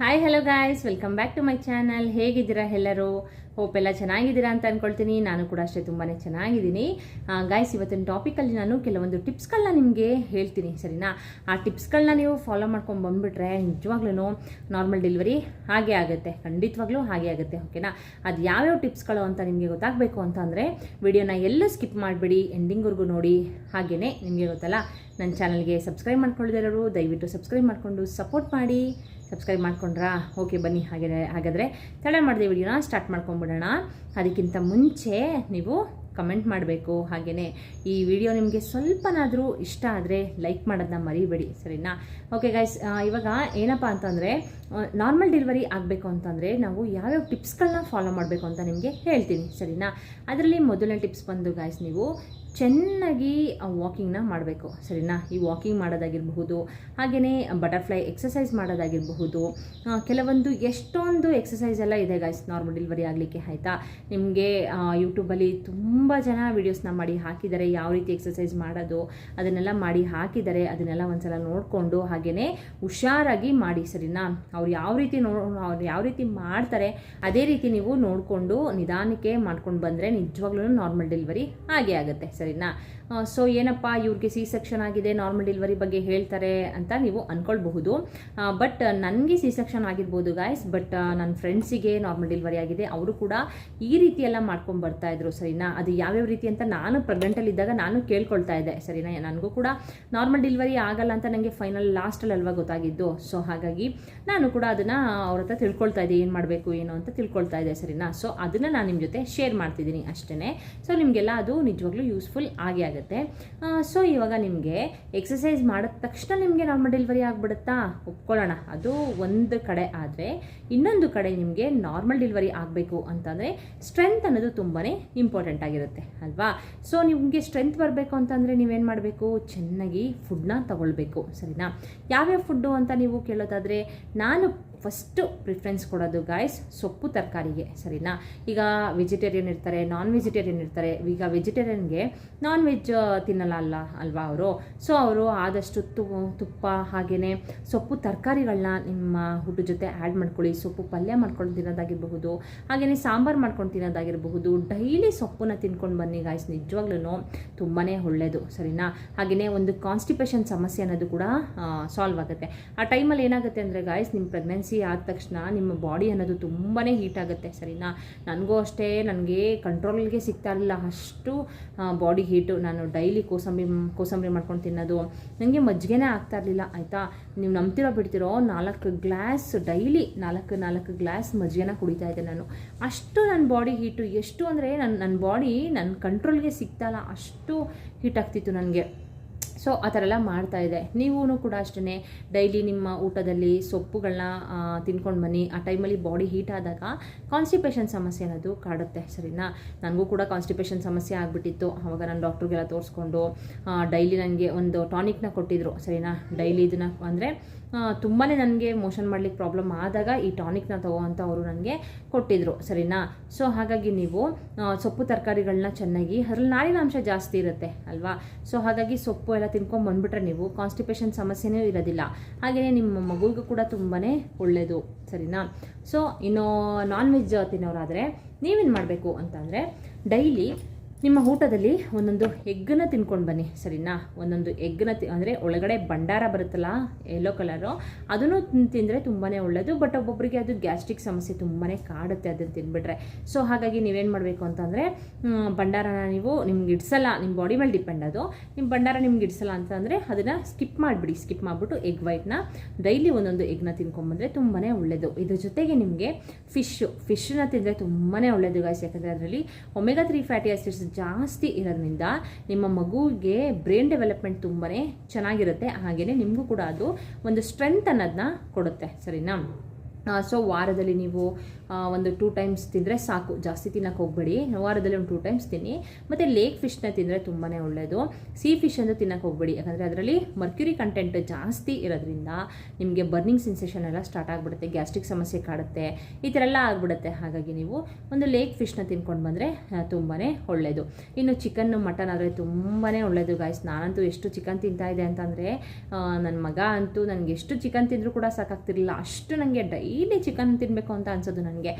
Hi hello guys, welcome back to my channel. ಹೇಗಿದ್ದೀರಾ ಎಲ್ಲರೂ? Hope ಎಲ್ಲ ಚೆನ್ನಾಗಿದ್ದೀರಾ ಅಂತ ಅಂದ್ಕೊಳ್ತೀನಿ. ನಾನು ಕೂಡ ಅಷ್ಟೇ ತುಂಬಾ ಚೆನ್ನಾಗಿದ್ದೀನಿ ಗಾಯ್ಸ್. ಇವತ್ತಿನ ಟಾಪಿಕಲ್ಲಿ ನಾನು ಕೆಲವೊಂದು ಟಿಪ್ಸ್ಗಳನ್ನ ನಿಮಗೆ ಹೇಳ್ತೀನಿ, ಸರಿನಾ? ಆ ಟಿಪ್ಸ್ಗಳನ್ನ ನೀವು ಫಾಲೋ ಮಾಡ್ಕೊಂಡು ಬಂದುಬಿಟ್ರೆ ನಿಜವಾಗ್ಲೂ ನಾರ್ಮಲ್ ಡೆಲಿವರಿ ಹಾಗೆ ಆಗುತ್ತೆ, ಖಂಡಿತವಾಗ್ಲೂ ಹಾಗೆ ಆಗುತ್ತೆ, ಓಕೆನಾ? ಅದು ಯಾವ್ಯಾವ ಟಿಪ್ಸ್ಗಳು ಅಂತ ನಿಮಗೆ ಗೊತ್ತಾಗಬೇಕು ಅಂತ ಅಂದರೆ ವಿಡಿಯೋನ ಎಲ್ಲೂ ಸ್ಕಿಪ್ ಮಾಡಿಬಿಡಿ, ಎಂಡಿಂಗ್ವರೆಗೂ ನೋಡಿ. ಹಾಗೆಯೇ ನಿಮಗೆ ಗೊತ್ತಲ್ಲ, ನನ್ನ ಚಾನಲ್ಗೆ ಸಬ್ಸ್ಕ್ರೈಬ್ ಮಾಡ್ಕೊಳ್ಳೋದಿರೋರು ದಯವಿಟ್ಟು ಸಬ್ಸ್ಕ್ರೈಬ್ ಮಾಡಿಕೊಂಡು ಸಪೋರ್ಟ್ ಮಾಡಿ. ಸಬ್ಸ್ಕ್ರೈಬ್ ಮಾಡ್ಕೊಂಡ್ರಾ? ಓಕೆ, ಬನ್ನಿ ಹಾಗಾದರೆ ತಡ ಮಾಡಿದೆ ವಿಡಿಯೋನ ಸ್ಟಾರ್ಟ್ ಮಾಡ್ಕೊಂಡ್ಬಿಡೋಣ. ಅದಕ್ಕಿಂತ ಮುಂಚೆ ನೀವು ಕಮೆಂಟ್ ಮಾಡಬೇಕು. ಹಾಗೆಯೇ ಈ ವಿಡಿಯೋ ನಿಮಗೆ ಸ್ವಲ್ಪನಾದರೂ ಇಷ್ಟ ಆದರೆ ಲೈಕ್ ಮಾಡೋದನ್ನ ಮರಿಬೇಡಿ, ಸರಿನಾ? ಓಕೆ ಗೈಸ್, ಇವಾಗ ಏನಪ್ಪ ಅಂತಂದರೆ ನಾರ್ಮಲ್ ಡೆಲಿವರಿ ಆಗಬೇಕು ಅಂತಂದರೆ ನಾವು ಯಾವ್ಯಾವ ಟಿಪ್ಸ್ಗಳನ್ನ ಫಾಲೋ ಮಾಡಬೇಕು ಅಂತ ನಿಮಗೆ ಹೇಳ್ತೀನಿ, ಸರಿನಾ? ಅದರಲ್ಲಿ ಮೊದಲನೇ ಟಿಪ್ಸ್ ಬಂದು ಗಾಯ್ಸ್, ನೀವು ಚೆನ್ನಾಗಿ ವಾಕಿಂಗ್ನ ಮಾಡಬೇಕು, ಸರಿನಾ? ಈ ವಾಕಿಂಗ್ ಮಾಡೋದಾಗಿರಬಹುದು, ಹಾಗೆಯೇ ಬಟರ್ಫ್ಲೈ ಎಕ್ಸಸೈಸ್ ಮಾಡೋದಾಗಿರಬಹುದು, ಕೆಲವೊಂದು ಎಷ್ಟೊಂದು ಎಕ್ಸಸೈಸ್ ಎಲ್ಲ ಇದೆ ಗಾಯ್ಸ್ ನಾರ್ಮಲ್ ಡೆಲಿವರಿ ಆಗಲಿಕ್ಕೆ, ಆಯಿತಾ? ನಿಮಗೆ ಯೂಟ್ಯೂಬಲ್ಲಿ ತುಂಬ ಜನ ವೀಡಿಯೋಸ್ನ ಮಾಡಿ ಹಾಕಿದ್ದಾರೆ, ಯಾವ ರೀತಿ ಎಕ್ಸಸೈಸ್ ಮಾಡೋದು ಅದನ್ನೆಲ್ಲ ಮಾಡಿ ಹಾಕಿದ್ದಾರೆ. ಅದನ್ನೆಲ್ಲ ಒಂದ್ಸಲ ನೋಡಿಕೊಂಡು ಹಾಗೆಯೇ ಹುಷಾರಾಗಿ ಮಾಡಿ, ಸರಿನಾ? ಅವ್ರು ಯಾವ ರೀತಿ ಮಾಡ್ತಾರೆ ಅದೇ ರೀತಿ ನೀವು ನೋಡಿಕೊಂಡು ನಿಧಾನಕ್ಕೆ ಮಾಡ್ಕೊಂಡು ಬಂದರೆ ನಿಜವಾಗ್ಲೂ ನಾರ್ಮಲ್ ಡೆಲಿವರಿ ಹಾಗೆ ಆಗುತ್ತೆ, ಸರಿನಾ? ಸೊ ಏನಪ್ಪ ಇವ್ರಿಗೆ ಸಿ ಸೆಕ್ಷನ್ ಆಗಿದೆ, ನಾರ್ಮಲ್ ಡೆಲಿವರಿ ಬಗ್ಗೆ ಹೇಳ್ತಾರೆ ಅಂತ ನೀವು ಅಂದ್ಕೊಳ್ಬಹುದು. ಬಟ್ ನನಗೆ ಸಿ ಸೆಕ್ಷನ್ ಆಗಿರ್ಬೋದು ಗಾಯ್ಸ್, ಬಟ್ ನನ್ನ ಫ್ರೆಂಡ್ಸಿಗೆ ನಾರ್ಮಲ್ ಡೆಲಿವರಿ ಆಗಿದೆ, ಅವರು ಕೂಡ ಈ ರೀತಿ ಎಲ್ಲ ಮಾಡ್ಕೊಂಡು ಬರ್ತಾ ಇದ್ರು, ಸರಿನಾ? ಅದು ಯಾವ್ಯಾವ ರೀತಿ ಅಂತ ನಾನು ಪ್ರೆಗ್ನೆಂಟಲ್ಲಿದ್ದಾಗ ನಾನು ಕೇಳ್ಕೊಳ್ತಾ ಇದ್ದೆ, ಸರಿನಾ? ನನಗೂ ಕೂಡ ನಾರ್ಮಲ್ ಡೆಲಿವರಿ ಆಗಲ್ಲ ಅಂತ ನನಗೆ ಫೈನಲ್ ಲಾಸ್ಟಲ್ಲಿ ಅಲ್ವಾ ಗೊತ್ತಾಗಿದ್ದು. ಸೊ ಹಾಗಾಗಿ ನಾನು ಕೂಡ ಅದನ್ನು ಅವ್ರ ಹತ್ರ ತಿಳ್ಕೊಳ್ತಾ ಇದ್ದೆ, ಏನು ಮಾಡಬೇಕು ಏನು ಅಂತ ತಿಳ್ಕೊಳ್ತಾ ಇದ್ದೆ, ಸರಿನಾ? ಸೊ ಅದನ್ನು ನಾನು ನಿಮ್ಮ ಜೊತೆ ಶೇರ್ ಮಾಡ್ತಿದ್ದೀನಿ ಅಷ್ಟೇ. ಸೊ ನಿಮಗೆಲ್ಲ ಅದು ನಿಜವಾಗ್ಲೂ ಯೂಸ್ಫುಲ್ ಆಗೇ ಆಗುತ್ತೆ. ಸೊ ಇವಾಗ ನಿಮಗೆ ಎಕ್ಸಸೈಸ್ ಮಾಡಿದ ತಕ್ಷಣ ನಿಮಗೆ ನಾರ್ಮಲ್ ಡೆಲಿವರಿ ಆಗಿಬಿಡುತ್ತಾ? ಒಪ್ಕೊಳ್ಳೋಣ, ಅದು ಒಂದು ಕಡೆ. ಆದರೆ ಇನ್ನೊಂದು ಕಡೆ ನಿಮಗೆ ನಾರ್ಮಲ್ ಡೆಲಿವರಿ ಆಗಬೇಕು ಅಂತಂದರೆ ಸ್ಟ್ರೆಂತ್ ಅನ್ನೋದು ತುಂಬಾ ಇಂಪಾರ್ಟೆಂಟ್ ಆಗಿರುತ್ತೆ ಅಲ್ವಾ? ಸೊ ನಿಮಗೆ ಸ್ಟ್ರೆಂತ್ ಬರಬೇಕು ಅಂತಂದರೆ ನೀವೇನು ಮಾಡಬೇಕು? ಚೆನ್ನಾಗಿ ಫುಡ್ನ ತಗೊಳ್ಬೇಕು, ಸರಿನಾ? ಯಾವ್ಯಾವ ಫುಡ್ಡು ಅಂತ ನೀವು ಕೇಳೋದಾದರೆ ನಾನು ಫಸ್ಟು ಪ್ರಿಫರೆನ್ಸ್ ಕೊಡೋದು ಗಾಯ್ಸ್ ಸೊಪ್ಪು ತರಕಾರಿಗೆ, ಸರಿನಾ? ಈಗ ವೆಜಿಟೇರಿಯನ್ ಇರ್ತಾರೆ, ನಾನ್ ವೆಜಿಟೇರಿಯನ್ ಇರ್ತಾರೆ. ಈಗ ವೆಜಿಟೇರಿಯನ್ಗೆ ನಾನ್ ವೆಜ್ ತಿನ್ನಲ್ಲ ಅಲ್ವಾ ಅವರು? ಸೊ ಅವರು ಆದಷ್ಟು ತುಪ್ಪ ಹಾಗೆಯೇ ಸೊಪ್ಪು ತರಕಾರಿಗಳನ್ನ ನಿಮ್ಮ ಊಟದ ಜೊತೆ ಆ್ಯಡ್ ಮಾಡ್ಕೊಳ್ಳಿ. ಸೊಪ್ಪು ಪಲ್ಯ ಮಾಡ್ಕೊಂಡು ತಿನ್ನೋದಾಗಿರಬಹುದು, ಹಾಗೆಯೇ ಸಾಂಬಾರು ಮಾಡ್ಕೊಂಡು ತಿನ್ನೋದಾಗಿರಬಹುದು. ಡೈಲಿ ಸೊಪ್ಪನ್ನ ತಿನ್ಕೊಂಡು ಬನ್ನಿ ಗಾಯ್ಸ್, ನಿಜವಾಗ್ಲೂ ತುಂಬಾ ಒಳ್ಳೆಯದು, ಸರಿನಾ? ಹಾಗೆಯೇ ಒಂದು ಕಾನ್ಸ್ಟಿಪೇಷನ್ ಸಮಸ್ಯೆ ಅನ್ನೋದು ಕೂಡ ಸಾಲ್ವ್ ಆಗುತ್ತೆ. ಆ ಟೈಮಲ್ಲಿ ಏನಾಗುತ್ತೆ ಅಂದರೆ ಗಾಯ್ಸ್, ನಿಮ್ಮ ಪ್ರೆಗ್ನೆನ್ಸಿ ಆದ ತಕ್ಷಣ ನಿಮ್ಮ ಬಾಡಿ ಅನ್ನೋದು ತುಂಬಾ ಹೀಟ್ ಆಗುತ್ತೆ, ಸರಿನಾ? ನನಗೂ ಅಷ್ಟೇ, ನನಗೆ ಕಂಟ್ರೋಲ್ಗೆ ಸಿಗ್ತಾ ಇರಲಿಲ್ಲ ಅಷ್ಟು ಬಾಡಿ ಹೀಟು. ನಾನು ಡೈಲಿ ಕೋಸಂಬರಿ ಮಾಡ್ಕೊಂಡು ತಿನ್ನೋದು, ನನಗೆ ಮಜ್ಜಿಗೆನೇ ಆಗ್ತಾ ಇರಲಿಲ್ಲ, ಆಯಿತಾ? ನೀವು ನಂಬ್ತಿರೋ ಬಿಡ್ತಿರೋ 4 ಗ್ಲಾಸ್ ಡೈಲಿ 4 ಗ್ಲಾಸ್ ಮಜ್ಜಿಗೆನ ಕುಡಿತಾ ಇದ್ದೆ ನಾನು. ಅಷ್ಟು ನನ್ನ ಬಾಡಿ ಹೀಟು, ಎಷ್ಟು ಅಂದರೆ ನನ್ನ ಬಾಡಿ ನನ್ನ ಕಂಟ್ರೋಲ್ಗೆ ಸಿಗ್ತಾಯಿಲ್ಲ, ಅಷ್ಟು ಹೀಟ್ ಆಗ್ತಿತ್ತು ನನಗೆ. ಸೊ ಆ ಥರ ಎಲ್ಲ ಮಾಡ್ತಾಯಿದ್ದೆ. ನೀವೂ ಕೂಡ ಅಷ್ಟೇ ಡೈಲಿ ನಿಮ್ಮ ಊಟದಲ್ಲಿ ಸೊಪ್ಪುಗಳನ್ನ ತಿನ್ಕೊಂಡು ಬನ್ನಿ. ಆ ಟೈಮಲ್ಲಿ ಬಾಡಿ ಹೀಟ್ ಆದಾಗ ಕಾನ್ಸ್ಟಿಪೇಷನ್ ಸಮಸ್ಯೆ ಅನ್ನೋದು ಕಾಡುತ್ತೆ, ಸರಿನಾ? ನನಗೂ ಕೂಡ ಕಾನ್ಸ್ಟಿಪೇಷನ್ ಸಮಸ್ಯೆ ಆಗಿಬಿಟ್ಟಿತ್ತು. ಆವಾಗ ನಾನು ಡಾಕ್ಟ್ರಿಗೆಲ್ಲ ತೋರಿಸ್ಕೊಂಡು ಡೈಲಿ ನನಗೆ ಒಂದು ಟಾನಿಕ್ನ ಕೊಟ್ಟಿದ್ದರು, ಸರಿನಾ? ಡೈಲಿ ಇದನ್ನು ಅಂದರೆ ತುಂಬಾ ನನಗೆ ಮೋಷನ್ ಮಾಡಲಿಕ್ಕೆ ಪ್ರಾಬ್ಲಮ್ ಆದಾಗ ಈ ಟಾನಿಕ್ನ ಅಂತ ಅವರು ನನಗೆ ಕೊಟ್ಟಿದ್ದರು, ಸರಿನಾ? ಸೊ ಹಾಗಾಗಿ ನೀವು ಸೊಪ್ಪು ತರಕಾರಿಗಳನ್ನ ಚೆನ್ನಾಗಿ, ಅದರಲ್ಲಿ ನಾರಿನಾಂಶ ಜಾಸ್ತಿ ಇರುತ್ತೆ ಅಲ್ವಾ? ಸೊ ಹಾಗಾಗಿ ಸೊಪ್ಪು ಎಲ್ಲ ತಿನ್ಕೊಂಡು ಬಂದುಬಿಟ್ರೆ ನೀವು ಕಾನ್ಸ್ಟಿಪೇಷನ್ ಸಮಸ್ಯೆನೇ ಇರೋದಿಲ್ಲ. ಹಾಗೆಯೇ ನಿಮ್ಮ ಮಗುವಿಗೂ ಕೂಡ ತುಂಬಾ ಒಳ್ಳೆಯದು, ಸರಿನಾ? ಸೊ ಇನ್ನು ನಾನ್ ವೆಜ್ ತಿನ್ನೋರಾದರೆ ನೀವೇನು ಮಾಡಬೇಕು ಅಂತಂದರೆ ಡೈಲಿ ನಿಮ್ಮ ಊಟದಲ್ಲಿ ಒಂದೊಂದು ಎಗ್ಗನ್ನ ತಿನ್ಕೊಂಡು ಬನ್ನಿ, ಸರಿನಾ? ಒಂದೊಂದು ಎಗ್ಗನ್ನ ಅಂದರೆ ಒಳಗಡೆ ಭಂಡಾರ ಬರುತ್ತಲ್ಲ ಯೆಲ್ಲೋ ಕಲರು, ಅದನ್ನು ತಿಂದರೆ ತುಂಬಾ ಒಳ್ಳೆಯದು. ಬಟ್ ಒಬ್ಬೊಬ್ಬರಿಗೆ ಅದು ಗ್ಯಾಸ್ಟ್ರಿಕ್ ಸಮಸ್ಯೆ ತುಂಬಾ ಕಾಡುತ್ತೆ ಅದನ್ನು ತಿಂದುಬಿಟ್ರೆ. ಸೊ ಹಾಗಾಗಿ ನೀವೇನು ಮಾಡಬೇಕು ಅಂತಂದರೆ ಭಂಡಾರನ ನೀವು ನಿಮ್ಗೆ ಇಡ್ಸಲ್ಲ, ನಿಮ್ಮ ಬಾಡಿ ಮೇಲೆ ಡಿಪೆಂಡ್ ಅದು. ನಿಮ್ಮ ಭಂಡಾರ ನಿಮ್ಗೆ ಇಡ್ಸಲ್ಲ ಅಂತಂದರೆ ಅದನ್ನು ಸ್ಕಿಪ್ ಮಾಡಿಬಿಡಿ. ಸ್ಕಿಪ್ ಮಾಡಿಬಿಟ್ಟು ಎಗ್ ವೈಟ್ನ ಡೈಲಿ ಒಂದೊಂದು ಎಗ್ನ ತಿನ್ಕೊಂಬಂದರೆ ತುಂಬಾ ಒಳ್ಳೆಯದು. ಇದ್ರ ಜೊತೆಗೆ ನಿಮಗೆ ಫಿಶ್ನ ತಿಂದರೆ ತುಂಬಾ ಒಳ್ಳೆಯದು ಗಾಯ್ಸ್, ಯಾಕಂದರೆ ಅದರಲ್ಲಿ ಒಮೆಗಾ 3 ಫ್ಯಾಟಿ ಆಸಿಡ್ಸ್ ಜಾಸ್ತಿ ಇರೋದ್ರಿಂದ ನಿಮ್ಮ ಮಗುವಿಗೆ ಬ್ರೈನ್ ಡೆವಲಪ್ಮೆಂಟ್ ತುಂಬಾ ಚೆನ್ನಾಗಿರುತ್ತೆ. ಹಾಗೆಯೇ ನಿಮಗೂ ಕೂಡ ಅದು ಒಂದು ಸ್ಟ್ರೆಂತ್ ಅನ್ನೋದನ್ನ ಕೊಡುತ್ತೆ, ಸರಿನಾ? ಸೊ ವಾರದಲ್ಲಿ ನೀವು ಒಂದು 2 ಟೈಮ್ಸ್ ತಿಂದರೆ ಸಾಕು, ಜಾಸ್ತಿ ತಿನ್ನೋಕೆ ಹೋಗಬೇಡಿ. ವಾರದಲ್ಲಿ ಒಂದು 2 ಟೈಮ್ಸ್ ತಿನ್ನಿ. ಮತ್ತು ಲೇಕ್ ಫಿಶ್ನ ತಿಂದರೆ ತುಂಬಾ ಒಳ್ಳೆಯದು. ಸೀ ಫಿಶ್ ಅಂತ ತಿನ್ನೋಕೆ ಹೋಗಬೇಡಿ, ಯಾಕಂದರೆ ಅದರಲ್ಲಿ ಮರ್ಕ್ಯುರಿ ಕಂಟೆಂಟ್ ಜಾಸ್ತಿ ಇರೋದ್ರಿಂದ ನಿಮಗೆ ಬರ್ನಿಂಗ್ ಸೆನ್ಸೇಷನ್ ಎಲ್ಲ ಸ್ಟಾರ್ಟ್ ಆಗಿಬಿಡುತ್ತೆ, ಗ್ಯಾಸ್ಟ್ರಿಕ್ ಸಮಸ್ಯೆ ಕಾಡುತ್ತೆ, ಈ ಥರ ಎಲ್ಲ ಆಗಿಬಿಡುತ್ತೆ. ಹಾಗಾಗಿ ನೀವು ಒಂದು ಲೇಕ್ ಫಿಶ್ನ ತಿನ್ಕೊಂಡು ಬಂದರೆ ತುಂಬಾ ಒಳ್ಳೆಯದು. ಇನ್ನು ಚಿಕನ್ನು ಮಟನ್ ಆದರೆ ತುಂಬಾ ಒಳ್ಳೆಯದು ಗಾಯ್ಸ್. ನಾನಂತೂ ಎಷ್ಟು ಚಿಕನ್ ತಿಂತಾಯಿದ್ದೆ ಅಂತಂದರೆ ನನ್ನ ಮಗ ಅಂತೂ ನನಗೆ ಎಷ್ಟು ಚಿಕನ್ ತಿಂದರೂ ಕೂಡ ಸಾಕಾಗ್ತಿರಲಿಲ್ಲ, ಅಷ್ಟು ನನಗೆ ಡೈಲಿ ಚಿಕನ್ ತಿನ್ನಬೇಕು ಅಂತ ಅನ್ಸೋದು ನನಗೆ.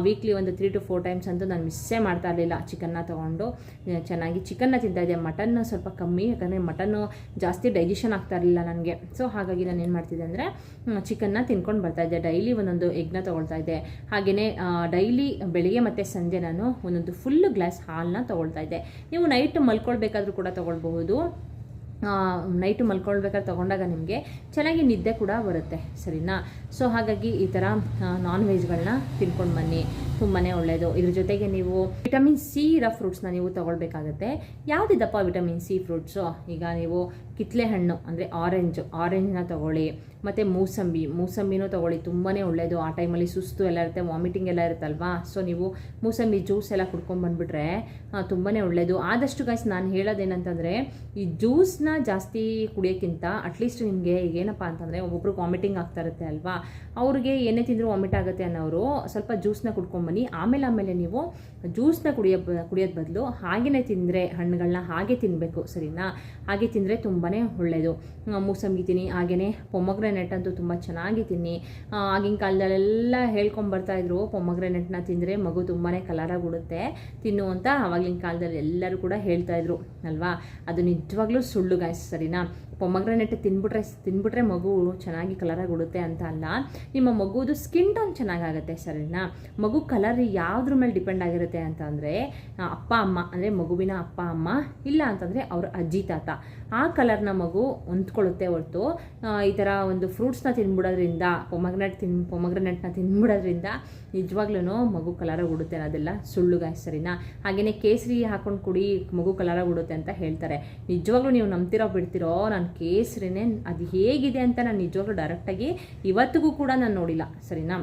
ವೀಕ್ಲಿ ಒಂದು 3 to 4 ಟೈಮ್ಸ್ ಅಂತೂ ನಾನು ಮಿಸ್ಸೇ ಮಾಡ್ತಾ ಇರಲಿಲ್ಲ. ಚಿಕನ್ನ ತೊಗೊಂಡು ಚೆನ್ನಾಗಿ ಚಿಕನ್ನ ತಿಂತಾಯಿದ್ದೆ. ಮಟನ್ ಸ್ವಲ್ಪ ಕಮ್ಮಿ, ಯಾಕಂದರೆ ಮಟನ್ನು ಜಾಸ್ತಿ ಡೈಜೆಷನ್ ಆಗ್ತಾ ಇರಲಿಲ್ಲ ನನಗೆ. ಸೊ ಹಾಗಾಗಿ ನಾನು ಏನು ಮಾಡ್ತಿದ್ದೆ ಅಂದರೆ ಚಿಕನ್ನ ತಿನ್ಕೊಂಡು ಬರ್ತಾಯಿದ್ದೆ. ಡೈಲಿ ಒಂದೊಂದು ಎಗ್ನ ತೊಗೊಳ್ತಾ ಇದ್ದೆ. ಹಾಗೆಯೇ ಡೈಲಿ ಬೆಳಿಗ್ಗೆ ಮತ್ತು ಸಂಜೆ ನಾನು ಒಂದೊಂದು ಫುಲ್ ಗ್ಲಾಸ್ ಹಾಲನ್ನ ತೊಗೊಳ್ತಾ ಇದ್ದೆ. ನೀವು ನೈಟ್ ಮಲ್ಕೊಳ್ಬೇಕಾದ್ರೂ ಕೂಡ ತೊಗೊಳ್ಬಹುದು. ನೈಟು ಮಲ್ಕೊಳ್ಬೇಕಾದ್ರೆ ತೊಗೊಂಡಾಗ ನಿಮಗೆ ಚೆನ್ನಾಗಿ ನಿದ್ದೆ ಕೂಡ ಬರುತ್ತೆ, ಸರಿನಾ. ಸೊ ಹಾಗಾಗಿ ಈ ಥರ ನಾನ್ ವೆಜ್ಗಳನ್ನ ತಿನ್ಕೊಂಡು ಬನ್ನಿ, ತುಂಬಾ ಒಳ್ಳೆಯದು. ಇದ್ರ ಜೊತೆಗೆ ನೀವು ವಿಟಮಿನ್ ಸಿ ಇರೋ ಫ್ರೂಟ್ಸ್ನ ನೀವು ತೊಗೊಳ್ಬೇಕಾಗತ್ತೆ. ಯಾವುದಿದಪ್ಪ ವಿಟಮಿನ್ ಸಿ ಫ್ರೂಟ್ಸು? ಈಗ ನೀವು ಕಿತ್ತಲೆ ಹಣ್ಣು ಅಂದರೆ ಆರೆಂಜ್ನ ತೊಗೊಳ್ಳಿ, ಮತ್ತು ಮೂಸಂಬಿನೂ ತೊಗೊಳ್ಳಿ, ತುಂಬಾ ಒಳ್ಳೆಯದು. ಆ ಟೈಮಲ್ಲಿ ಸುಸ್ತು ಎಲ್ಲ ಇರುತ್ತೆ, ವಾಮಿಟಿಂಗ್ ಎಲ್ಲ ಇರುತ್ತಲ್ವಾ. ಸೊ ನೀವು ಮೂಸಂಬಿ ಜ್ಯೂಸ್ ಎಲ್ಲ ಕುಡ್ಕೊಂಡು ಬಂದುಬಿಟ್ರೆ ತುಂಬಾ ಒಳ್ಳೆಯದು. ಆದಷ್ಟು ಗೈಸ್ ನಾನು ಹೇಳೋದೇನಂತಂದರೆ ಈ ಜ್ಯೂಸ್ನ ಜಾಸ್ತಿ ಕುಡಿಯೋಕ್ಕಿಂತ ಅಟ್ಲೀಸ್ಟ್ ನಿಮಗೆ ಈಗೇನಪ್ಪ ಅಂತಂದರೆ ಒಬ್ಬೊಬ್ರಿಗೆ ವಾಮಿಟಿಂಗ್ ಆಗ್ತಾ ಇರುತ್ತೆ ಅಲ್ವಾ, ಅವ್ರಿಗೆ ಏನೇ ತಿಂದರೂ ವಾಮಿಟ್ ಆಗುತ್ತೆ ಅನ್ನೋರು ಸ್ವಲ್ಪ ಜ್ಯೂಸ್ನ ಕುಡ್ಕೊಂಬನ್ನಿ. ಆಮೇಲೆ ನೀವು ಜ್ಯೂಸ್ನ ಕುಡಿಯೋದು ಬದಲು ಹಾಗೆಯೇ ತಿಂದರೆ, ಹಣ್ಣುಗಳನ್ನ ಹಾಗೆ ತಿನ್ನಬೇಕು, ಸರಿನಾ. ಹಾಗೆ ತಿಂದರೆ ತುಂಬಾ ಒಳ್ಳೆಯದು. ಮೂಸಂಬಿ ತಿನ್ನಿ, ಹಾಗೆಯೇ ಪೊಮಗ್ರೆನೇಟ್ ಅಂತೂ ತುಂಬ ಚೆನ್ನಾಗಿ ತಿನ್ನಿ. ಆಗಿನ ಕಾಲದಲ್ಲೆಲ್ಲ ಹೇಳ್ಕೊಂಬರ್ತಾಯಿದ್ರು ಪೊಮಗ್ರೆನೇಟ್ನ ತಿಂದರೆ ಮಗು ತುಂಬಾ ಕಲರಾಗಿ ಉಡುತ್ತೆ ತಿನ್ನು ಅಂತ. ಆವಾಗಿನ ಕಾಲದಲ್ಲಿ ಎಲ್ಲರೂ ಕೂಡ ಹೇಳ್ತಾಯಿದ್ರು ಅಲ್ವಾ. ಅದು ನಿಜವಾಗ್ಲೂ ಸುಳ್ಳು ಗಾಯ್ಸ್, ಸರಿನಾ. ಪೊಮಗ್ರೆನೇಟ್ ತಿನ್ಬಿಟ್ರೆ ಮಗು ಚೆನ್ನಾಗಿ ಕಲರಾಗಿ ಉಡುತ್ತೆ ಅಂತ ಅಲ್ಲ. ನಿಮ್ಮ ಮಗುದು ಸ್ಕಿನ್ ಟೋನ್ ಚೆನ್ನಾಗಾಗುತ್ತೆ, ಸರಿನಾ. ಮಗು ಕಲರ್ ಯಾವುದ್ರ ಮೇಲೆ ಡಿಪೆಂಡ್ ಆಗಿರುತ್ತೆ ಅಂತ ಅಂದರೆ ಅಪ್ಪ ಅಮ್ಮ, ಅಂದರೆ ಮಗುವಿನ ಅಪ್ಪ ಅಮ್ಮ, ಇಲ್ಲ ಅಂತಂದರೆ ಅವ್ರ ಅಜ್ಜಿ ತಾತ, ಆ ಕಲರ್ನ ಮಗು ಹೊಂದ್ಕೊಳ್ಳುತ್ತೆ ಹೊರತು ಈ ಥರ ಒಂದು ಫ್ರೂಟ್ಸ್ನ ತಿನ್ಬಿಡೋದ್ರಿಂದ, ಪೊಮಗ್ರೆನೇಟ್ನ ತಿನ್ಬಿಡೋದ್ರಿಂದ ನಿಜವಾಗ್ಲೂ ಮಗು ಕಲರಾಗಿ ಉಡುತ್ತೆ ಅನ್ನೋದೆಲ್ಲ ಸುಳ್ಳು ಗಾಯ್ಸ್, ಸರಿನಾ. ಹಾಗೆಯೇ ಕೇಸರಿ ಹಾಕೊಂಡು ಕುಡಿ ಮಗು ಕಲರಾಗಿ ಉಡುತ್ತೆ ಅಂತ ಹೇಳ್ತಾರೆ. ನಿಜವಾಗ್ಲೂ ನೀವು ನಂಬ್ತಿರೋ ಬಿಡ್ತಿರೋ, ನಾನು ಕೇಸರಿನೇ ಅದು ಹೇಗಿದೆ ಅಂತ ನಾನು ನಿಜವಾಗ್ಲೂ ಡೈರೆಕ್ಟಾಗಿ ಇವತ್ತಿಗೂ ಕೂಡ ನಾನು ನೋಡಿಲ್ಲ, ಸರಿನಾ.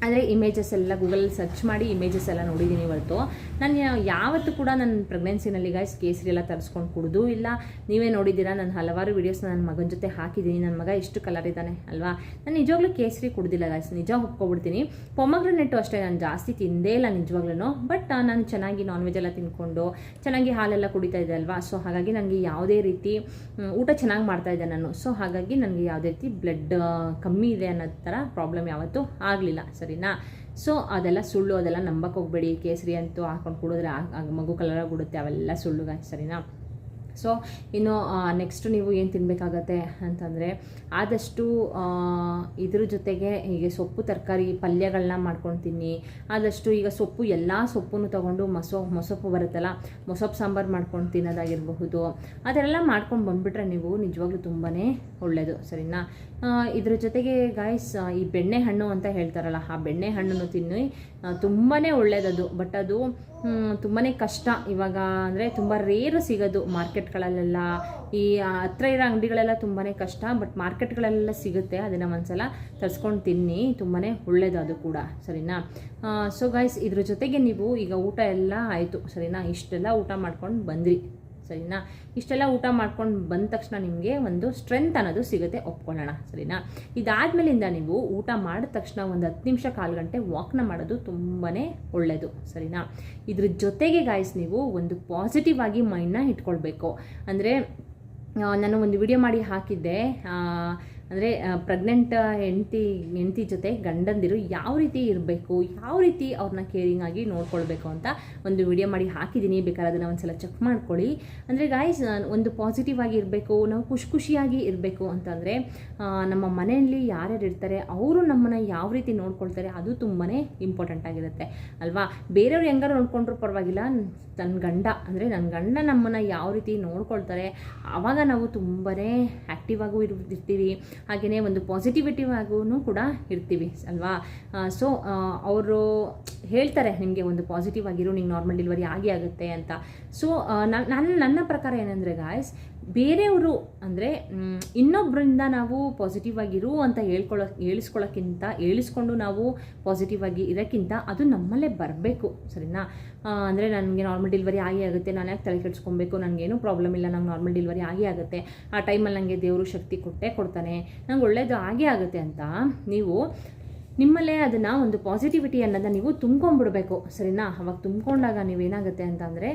ಅಂದರೆ ಇಮೇಜಸ್ ಎಲ್ಲ ಗೂಗಲಲ್ಲಿ ಸರ್ಚ್ ಮಾಡಿ ಇಮೇಜಸ್ ಎಲ್ಲ ನೋಡಿದ್ದೀನಿ ಇವತ್ತು. ನಾನು ಯಾವತ್ತೂ ಕೂಡ ನನ್ನ ಪ್ರೆಗ್ನೆನ್ಸಿನಲ್ಲಿ ಗೈಸ್ ಕೇಸರಿ ಎಲ್ಲ ತರಿಸ್ಕೊಂಡು ಕುಡಿದು ಇಲ್ಲ. ನೀವೇ ನೋಡಿದ್ದೀರಾ, ನಾನು ಹಲವಾರು ವೀಡಿಯೋಸ್ನ ನನ್ನ ಮಗನ ಜೊತೆ ಹಾಕಿದ್ದೀನಿ. ನನ್ನ ಮಗ ಎಷ್ಟು ಕಲರ್ ಇದ್ದಾನೆ ಅಲ್ವಾ. ನಾನು ನಿಜವಾಗ್ಲೂ ಕೇಸರಿ ಕುಡ್ದಿಲ್ಲ ಗೈಸ್, ನಿಜ ಒಪ್ಕೊಬಿಡ್ತೀನಿ. ಪೊಮಗ್ರೆನೇಟು ಅಷ್ಟೇ ನಾನು ಜಾಸ್ತಿ ತಿಂದೇ ಇಲ್ಲ ನಿಜವಾಗ್ಲೂ. ಬಟ್ ನಾನು ಚೆನ್ನಾಗಿ ನಾನ್ ವೆಜ್ ಎಲ್ಲ ತಿನ್ಕೊಂಡು ಚೆನ್ನಾಗಿ ಹಾಲೆಲ್ಲ ಕುಡಿತಾ ಇದ್ದೆ ಅಲ್ವಾ. ಸೊ ಹಾಗಾಗಿ ನನಗೆ ಯಾವುದೇ ರೀತಿ ಊಟ ಚೆನ್ನಾಗಿ ಮಾಡ್ತಾಯಿದ್ದೆ ನಾನು. ಸೊ ಹಾಗಾಗಿ ನನಗೆ ಯಾವುದೇ ರೀತಿ ಬ್ಲಡ್ ಕಮ್ಮಿ ಇದೆ ಅನ್ನೋ ಥರ ಪ್ರಾಬ್ಲಮ್ ಯಾವತ್ತೂ ಆಗಲಿಲ್ಲ, ಸರಿನಾ. ಸೊ ಅದೆಲ್ಲ ಸುಳ್ಳು, ಅದೆಲ್ಲ ನಂಬಕ್ಕೆ ಹೋಗಬೇಡಿ. ಕೇಸರಿ ಅಂತೂ ಹಾಕೊಂಡು ಕುಡಿದ್ರೆ ಮಗು ಕಲರಾಗಿ ಬಿಡುತ್ತೆ, ಅವೆಲ್ಲ ಸುಳ್ಳು ಗಾಯ್ಸ್, ಸರಿನಾ. ಸೊ ಇನ್ನು ನೆಕ್ಸ್ಟು ನೀವು ಏನು ತಿನ್ನಬೇಕಾಗತ್ತೆ ಅಂತಂದರೆ ಆದಷ್ಟು ಇದ್ರ ಜೊತೆಗೆ ಹೀಗೆ ಸೊಪ್ಪು ತರಕಾರಿ ಪಲ್ಯಗಳನ್ನ ಮಾಡ್ಕೊಂಡು ತಿನ್ನಿ. ಆದಷ್ಟು ಈಗ ಸೊಪ್ಪು ಎಲ್ಲ ಸೊಪ್ಪನ್ನು ತೊಗೊಂಡು ಮೊಸೊಪ್ಪು ಬರುತ್ತಲ್ಲ, ಮೊಸೊಪ್ಪು ಸಾಂಬಾರು ಮಾಡ್ಕೊಂಡು ತಿನ್ನೋದಾಗಿರಬಹುದು. ಅದೆಲ್ಲ ಮಾಡ್ಕೊಂಡು ಬಂದುಬಿಟ್ರೆ ನೀವು ನಿಜವಾಗ್ಲೂ ತುಂಬಾ ಒಳ್ಳೆಯದು, ಸರಿನಾ. ಇದ್ರ ಜೊತೆಗೆ ಗಾಯ್ಸ್ ಈ ಬೆಣ್ಣೆ ಹಣ್ಣು ಅಂತ ಹೇಳ್ತಾರಲ್ಲ, ಆ ಬೆಣ್ಣೆ ಹಣ್ಣನ್ನು ತಿನ್ನಿ, ತುಂಬಾ ಒಳ್ಳೆಯದದು. ಬಟ್ ಅದು ತುಂಬಾ ಕಷ್ಟ ಇವಾಗ, ಅಂದರೆ ತುಂಬ ರೇರು ಸಿಗೋದು ಮಾರ್ಕೆಟ್ಗಳಲ್ಲೆಲ್ಲ. ಈ ಹತ್ರ ಇರೋ ಅಂಗಡಿಗಳೆಲ್ಲ ತುಂಬಾ ಕಷ್ಟ, ಬಟ್ ಮಾರ್ಕೆಟ್ಗಳೆಲ್ಲ ಸಿಗುತ್ತೆ. ಅದನ್ನು ಒಂದ್ಸಲ ತರಿಸ್ಕೊಂಡು ತಿನ್ನಿ, ತುಂಬಾ ಒಳ್ಳೆಯದು ಅದು ಕೂಡ, ಸರಿನಾ. ಸೊ ಗೈಸ್ ಇದ್ರ ಜೊತೆಗೆ ನೀವು ಈಗ ಊಟ ಎಲ್ಲ ಆಯಿತು, ಸರಿನಾ. ಇಷ್ಟೆಲ್ಲ ಊಟ ಮಾಡ್ಕೊಂಡು ಬಂದ್ರಿ, ಸರಿನಾ. ಇಷ್ಟೆಲ್ಲ ಊಟ ಮಾಡ್ಕೊಂಡು ಬಂದ ತಕ್ಷಣ ನಿಮಗೆ ಒಂದು ಸ್ಟ್ರೆಂತ್ ಅನ್ನೋದು ಸಿಗುತ್ತೆ, ಒಪ್ಕೊಳ್ಳೋಣ, ಸರಿನಾ. ಇದಾದ್ಮೇಲಿಂದ ನೀವು ಊಟ ಮಾಡಿದ ತಕ್ಷಣ ಒಂದು 10 ನಿಮಿಷ 1/4 ಗಂಟೆ ವಾಕ್ನ ಮಾಡೋದು ತುಂಬಾ ಒಳ್ಳೆಯದು, ಸರಿನಾ. ಇದ್ರ ಜೊತೆಗೆ ಗಾಯ್ಸ್ ನೀವು ಒಂದು ಪಾಸಿಟಿವ್ ಆಗಿ ಮೈಂಡ್ನ ಇಟ್ಕೊಳ್ಬೇಕು. ಅಂದರೆ ನಾನು ಒಂದು ವಿಡಿಯೋ ಮಾಡಿ ಹಾಕಿದ್ದೆ, ಅಂದರೆ ಪ್ರೆಗ್ನೆಂಟ್ ಹೆಂಡತಿ ಜೊತೆ ಗಂಡಂದಿರು ಯಾವ ರೀತಿ ಇರಬೇಕು, ಯಾವ ರೀತಿ ಅವ್ರನ್ನ ಕೇರಿಂಗ್ ಆಗಿ ನೋಡ್ಕೊಳ್ಬೇಕು ಅಂತ ಒಂದು ವಿಡಿಯೋ ಮಾಡಿ ಹಾಕಿದ್ದೀನಿ. ಬೇಕಾದ್ರೆ ಅದನ್ನು ಒಂದ್ಸಲ ಚೆಕ್ ಮಾಡ್ಕೊಳ್ಳಿ. ಅಂದರೆ ಗಾಯ್ಸ್ ಒಂದು ಪಾಸಿಟಿವ್ ಆಗಿ ಇರಬೇಕು, ನಾವು ಖುಷಿಯಾಗಿ ಇರಬೇಕು ಅಂತಂದರೆ ನಮ್ಮ ಮನೆಯಲ್ಲಿ ಯಾರ್ಯಾರು ಇರ್ತಾರೆ ಅವರು ನಮ್ಮನ್ನು ಯಾವ ರೀತಿ ನೋಡ್ಕೊಳ್ತಾರೆ ಅದು ತುಂಬಾ ಇಂಪಾರ್ಟೆಂಟ್ ಆಗಿರುತ್ತೆ ಅಲ್ವಾ. ಬೇರೆಯವ್ರು ಹೆಂಗಾರು ನೋಡ್ಕೊಂಡ್ರೂ ಪರವಾಗಿಲ್ಲ, ನನ್ನ ಗಂಡ ನಮ್ಮನ್ನು ಯಾವ ರೀತಿ ನೋಡ್ಕೊಳ್ತಾರೆ ಆವಾಗ ನಾವು ತುಂಬಾ ಆ್ಯಕ್ಟಿವ್ ಆಗೂ ಇರ್ತೀವಿ, ಹಾಗೆಯೇ ಒಂದು ಪಾಸಿಟಿವಿಟಿ ಆಗೂ ಕೂಡ ಇರ್ತೀವಿ ಅಲ್ವಾ. ಸೊ ಅವರು ಹೇಳ್ತಾರೆ ನಿಮಗೆ ಒಂದು ಪಾಸಿಟಿವ್ ಆಗಿರೋ, ನಿಂಗೆ ನಾರ್ಮಲ್ ಡೆಲಿವರಿ ಆಗುತ್ತೆ ಅಂತ. ಸೊ ನನ್ನ ಪ್ರಕಾರ ಏನಂದರೆ ಗಾಯ್ಸ್, ಬೇರೆಯವರು ಅಂದರೆ ಇನ್ನೊಬ್ಬರಿಂದ ನಾವು ಪಾಸಿಟಿವ್ ಆಗಿರು ಅಂತ ಹೇಳಿಸ್ಕೊಂಡು ನಾವು ಪಾಸಿಟಿವ್ ಆಗಿ ಇರೋಕ್ಕಿಂತ ಅದು ನಮ್ಮಲ್ಲೇ ಬರಬೇಕು, ಸರಿನಾ. ಅಂದರೆ ನನಗೆ ನಾರ್ಮಲ್ ಡೆಲಿವರಿ ಆಗುತ್ತೆ, ನಾನು ಯಾಕೆ ತಲೆ ಕೆಡಿಸ್ಕೊಬೇಕು, ನನಗೇನು ಪ್ರಾಬ್ಲಮ್ ಇಲ್ಲ, ನಂಗೆ ನಾರ್ಮಲ್ ಡೆಲಿವರಿ ಆಗುತ್ತೆ, ಆ ಟೈಮಲ್ಲಿ ನನಗೆ ದೇವರು ಶಕ್ತಿ ಕೊಡ್ತಾನೆ, ನಂಗೆ ಒಳ್ಳೇದು ಆಗುತ್ತೆ ಅಂತ ನೀವು ನಿಮ್ಮಲ್ಲೇ ಅದನ್ನು ಒಂದು ಪಾಸಿಟಿವಿಟಿ ಅನ್ನೋದನ್ನ ನೀವು ತುಂಬ್ಕೊಂಡ್ಬಿಡ್ಬೇಕು, ಸರಿನಾ? ಅವಾಗ ತುಂಬ್ಕೊಂಡಾಗ ನೀವೇನಾಗುತ್ತೆ ಅಂತ ಅಂದರೆ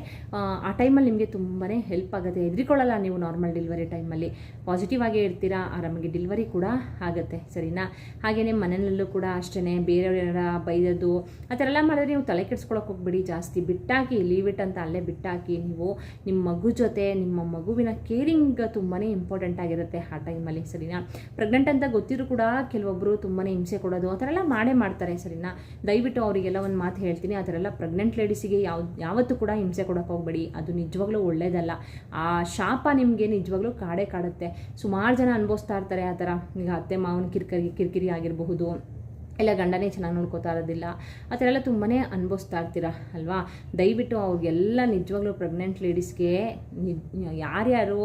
ಆ ಟೈಮಲ್ಲಿ ನಿಮಗೆ ತುಂಬಾ ಹೆಲ್ಪ್ ಆಗುತ್ತೆ. ಹೆದರಿಕೊಳ್ಳಲ್ಲ ನೀವು ನಾರ್ಮಲ್ ಡೆಲಿವರಿ ಟೈಮಲ್ಲಿ, ಪಾಸಿಟಿವ್ ಆಗೇ ಇರ್ತೀರಾ, ಆರಾಮಾಗಿ ಡೆಲಿವರಿ ಕೂಡ ಆಗುತ್ತೆ, ಸರಿನಾ? ಹಾಗೆಯೇ ಮನೆಯಲ್ಲೂ ಕೂಡ ಅಷ್ಟೇ, ಬೇರೆಯವರ ಬೈದದ್ದು ಆ ಥರ ಎಲ್ಲ ಮಾಡಿದ್ರೆ ನೀವು ತಲೆ ಕೆಡಿಸ್ಕೊಳಕ್ಕೆ ಹೋಗ್ಬಿಡಿ, ಜಾಸ್ತಿ ಬಿಟ್ಟಾಕಿ, ಲೀವ್ ಇಟ್ ಅಂತ ಅಲ್ಲೇ ಬಿಟ್ಟಾಕಿ. ನೀವು ನಿಮ್ಮ ಮಗು ಜೊತೆ ನಿಮ್ಮ ಮಗುವಿನ ಕೇರಿಂಗ್ ತುಂಬಾ ಇಂಪಾರ್ಟೆಂಟ್ ಆಗಿರುತ್ತೆ ಆ ಟೈಮಲ್ಲಿ, ಸರಿನಾ? ಪ್ರೆಗ್ನೆಂಟ್ ಅಂತ ಗೊತ್ತಿದ್ರು ಕೂಡ ಕೆಲವೊಬ್ಬರು ತುಂಬಾ ಹಿಂಸೆ ಕೊಡೋದು ಆ ಥರ ಎಲ್ಲ ಮಾಡೇ ಮಾಡ್ತಾರೆ, ಸರಿನಾ? ದಯವಿಟ್ಟು ಅವರಿಗೆಲ್ಲ ಒಂದು ಮಾತು ಹೇಳ್ತೀನಿ, ಆ ಥರ ಎಲ್ಲ ಪ್ರೆಗ್ನೆಂಟ್ ಲೇಡೀಸಿಗೆ ಯಾವತ್ತೂ ಕೂಡ ಹಿಂಸೆ ಕೊಡೋಕೆ ಹೋಗ್ಬೇಡಿ, ಅದು ನಿಜವಾಗ್ಲೂ ಒಳ್ಳೇದಲ್ಲ. ಆ ಶಾಪ ನಿಮಗೆ ನಿಜವಾಗ್ಲೂ ಕಾಡುತ್ತೆ. ಸುಮಾರು ಜನ ಅನುಭವಿಸ್ತಾ ಇರ್ತಾರೆ ಆ ಥರ. ಈಗ ಅತ್ತೆ ಮಾವನ ಕಿರಿಕಿರಿ ಆಗಿರಬಹುದು, ಎಲ್ಲ ಗಂಡನೇ ಚೆನ್ನಾಗಿ ನೋಡ್ಕೋತಾ ಇರೋದಿಲ್ಲ, ಆ ಥರ ಎಲ್ಲ ತುಂಬಾ ಅನುಭವಿಸ್ತಾ ಇರ್ತೀರ ಅಲ್ವಾ? ದಯವಿಟ್ಟು ಅವ್ರಿಗೆಲ್ಲ ನಿಜವಾಗ್ಲೂ ಪ್ರೆಗ್ನೆಂಟ್ ಲೇಡೀಸ್ಗೆ ಯಾರ್ಯಾರು